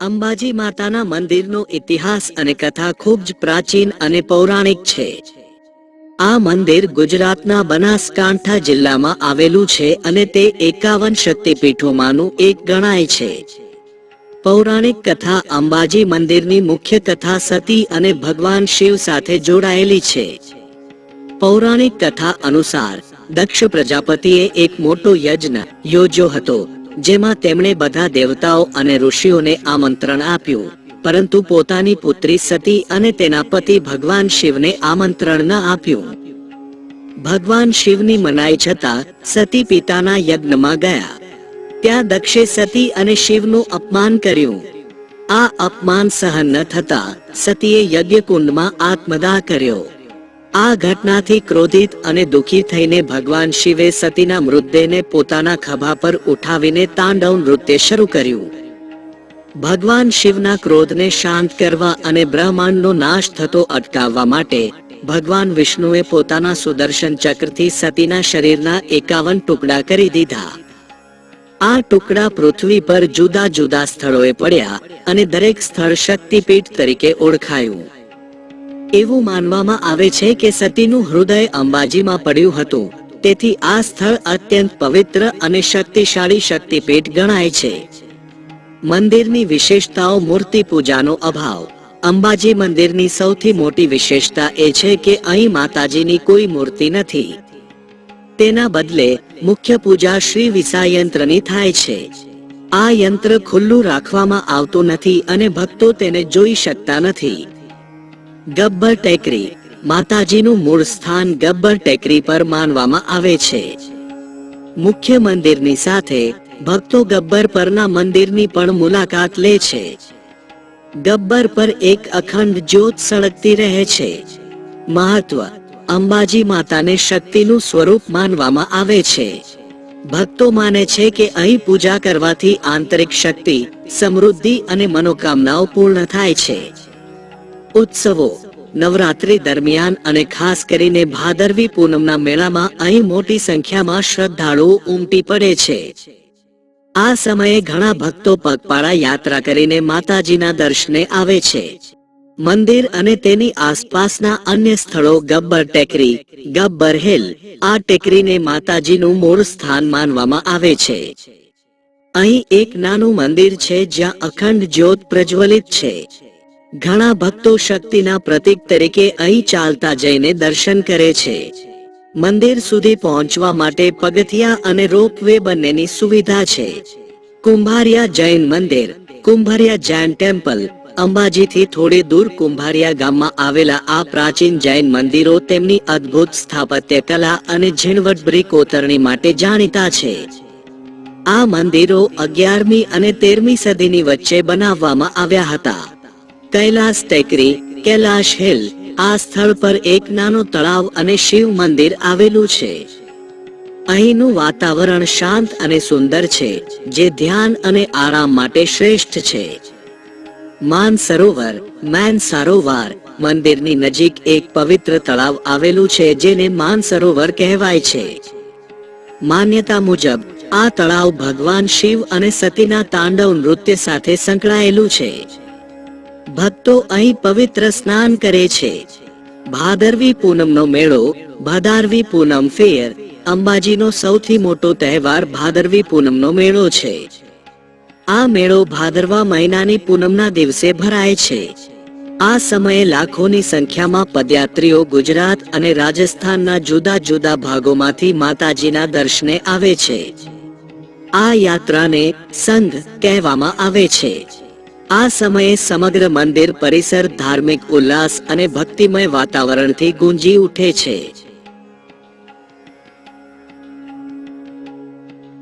અંબાજી માતાના મંદિરનો ઇતિહાસ અને કથા ખૂબ જ પ્રાચીન અને પૌરાણિક છે। આ મંદિર ગુજરાતના બનાસકાંઠા જિલ્લામાં આવેલું છે અને તે 51 શક્તિપીઠોમાંનું એક ગણાય છે। પૌરાણિક કથા અંબાજી મંદિરની મુખ્ય કથા સતી અને ભગવાન શિવ સાથે જોડાયેલી છે। પૌરાણિક કથા અનુસાર દક્ષ પ્રજાપતિએ એક મોટો યજ્ઞ યોજ્યો હતો, જેમાં તેમણે બધા દેવતાઓ અને ઋષિઓને આમંત્રણ આપ્યું, પરંતુ પોતાની પુત્રી સતી અને તેના પતિ ભગવાન શિવને આમંત્રણ ન આપ્યું। ભગવાન શિવની મનાઈ છતાં સતી પિતાના યજ્ઞમાં ગયા। ત્યાં દક્ષે સતી અને શિવનું અપમાન કર્યું। આ અપમાન સહન ન થતા સતીએ યજ્ઞકુંડમાં આત્મદાહ કર્યો। આ ઘટનાથી ક્રોધિત અને દુઃખી થઈને ભગવાન શિવે સતીના મૃતદેહને પોતાના ખભા પર ઉઠાવીને તાંડવ નૃત્ય શરૂ કર્યું। ભગવાન શિવના ક્રોધને શાંત કરવા અને બ્રહ્માંડનો નાશ થતો અટકાવવા માટે ભગવાન વિષ્ણુએ પોતાના સુદર્શન ચક્રથી સતીના શરીરના 51 ટુકડા કરી દીધા। આ ટુકડા પૃથ્વી પર જુદા જુદા સ્થળોએ પડ્યા અને દરેક સ્થળ શક્તિપીઠ તરીકે ઓળખાયું। એવું માનવામાં આવે છે કે સતીનું હૃદય અંબાજીમાં પડ્યું હતું, તેથી આ સ્થળ અત્યંત પવિત્ર અને શક્તિશાળી શક્તિપીઠ ગણાય છે। મંદિરની વિશેષતાઓ। મૂર્તિ પૂજાનો અભાવ। અંબાજી મંદિરની સૌથી મોટી વિશેષતા એ છે કે અહીં માતાજીની કોઈ મૂર્તિ નથી। તેના બદલે મુખ્ય પૂજા શ્રી વિસાયંત્રની થાય છે। આ યંત્ર ખુલ્લું રાખવામાં આવતું નથી અને ભક્તો તેને જોઈ શકતા નથી। ગબ્બર ટેકરી। માતાજીનું મૂળ સ્થાન ગબ્બર ટેકરી પર માનવામાં આવે છે। મુખ્ય મંદિરની સાથે ભક્તો ગબ્બર પરના મંદિરની પણ મુલાકાત લે છે। ગબ્બર પર એક અખંડ જ્યોત સળગતી રહે છે। મહત્વ। અંબાજી માતાને શક્તિનું સ્વરૂપ માનવામાં આવે છે। ભક્તો માને છે કે અહીં પૂજા કરવાથી આંતરિક શક્તિ, સમૃદ્ધિ અને મનોકામનાઓ પૂર્ણ થાય છે। ઉત્સવો। નવરાત્રી દરમિયાન અને ખાસ કરીને ભાદરવી પૂનમના મેળામાં અહીં મોટી સંખ્યામાં શ્રદ્ધાળુઓ ઉમટી પડે છે। આ સમયે ઘણા ભક્તો પગપાળા યાત્રા કરીને માતાજીના દર્શને આવે છે। મંદિર અને તેની આસપાસના અન્ય સ્થળો। ગબ્બર ટેકરી, ગબ્બર હિલ। આ ટેકરીને માતાજીનું મૂળ સ્થાન માનવામાં આવે છે। અહીં એક નાનું મંદિર છે જ્યાં અખંડ જ્યોત પ્રજ્વલિત છે। ઘણા ભક્તો શક્તિના પ્રતીક તરીકે અહીં ચાલતા જઈને દર્શન કરે છે। મંદિર સુધી પહોંચવા માટે પગથિયા અને રોપવે બંનેની સુવિધા છે। કુંભારિયા જૈન મંદિર। કુંભારિયા જૈન ટેમ્પલ। અંબાજીથી થોડે દૂર કુંભારિયા ગામમાં આવેલા આ પ્રાચીન જૈન મંદિરો તેમની અદ્ભુત સ્થાપત્ય કલા અને ઝીણવટભરી કોતરણી માટે જાણીતા છે। આ મંદિરો 11મી અને 13મી સદીની વચ્ચે બનાવવામાં આવ્યા હતા। કૈલાસ ટેકરી, કૈલાશ હિલ। આ સ્થળ પર એક નાનો તળાવ અને શિવ મંદિર આવેલું છે। અહીંનું વાતાવરણ શાંત અને સુંદર છે, જે ધ્યાન અને આરામ માટે શ્રેષ્ઠ છે। માનસરોવર, માનસરોવર। મંદિરની નજીક એક પવિત્ર તળાવ આવેલું છે જેને માનસરોવર કહેવાય છે। માન્યતા મુજબ આ તળાવ ભગવાન શિવ અને સતીના તાંડવ નૃત્ય સાથે સંકળાયેલું છે। ભક્તો અહીં પવિત્ર સ્નાન કરે છે। ભાદરવી પૂનમનો મેળો। ભાદરવી પૂનમ ફેર। અંબાજીનો સૌથી મોટો તહેવાર ભાદરવી પૂનમનો મેળો છે। આ મેળો ભાદરવા મહિનાની પૂનમના દિવસે ભરાય છે। આ સમયે લાખોની સંખ્યામાં પદયાત્રીઓ ગુજરાત અને રાજસ્થાનના જુદા જુદા ભાગોમાંથી માતાજીના દર્શને આવે છે। આ યાત્રાને સંઘ કહેવામાં આવે છે। આ સમયે સમગ્ર મંદિર પરિસર ધાર્મિક ઉલ્લાસ અને ભક્તિમય વાતાવરણથી ગુંજી ઉઠે છે।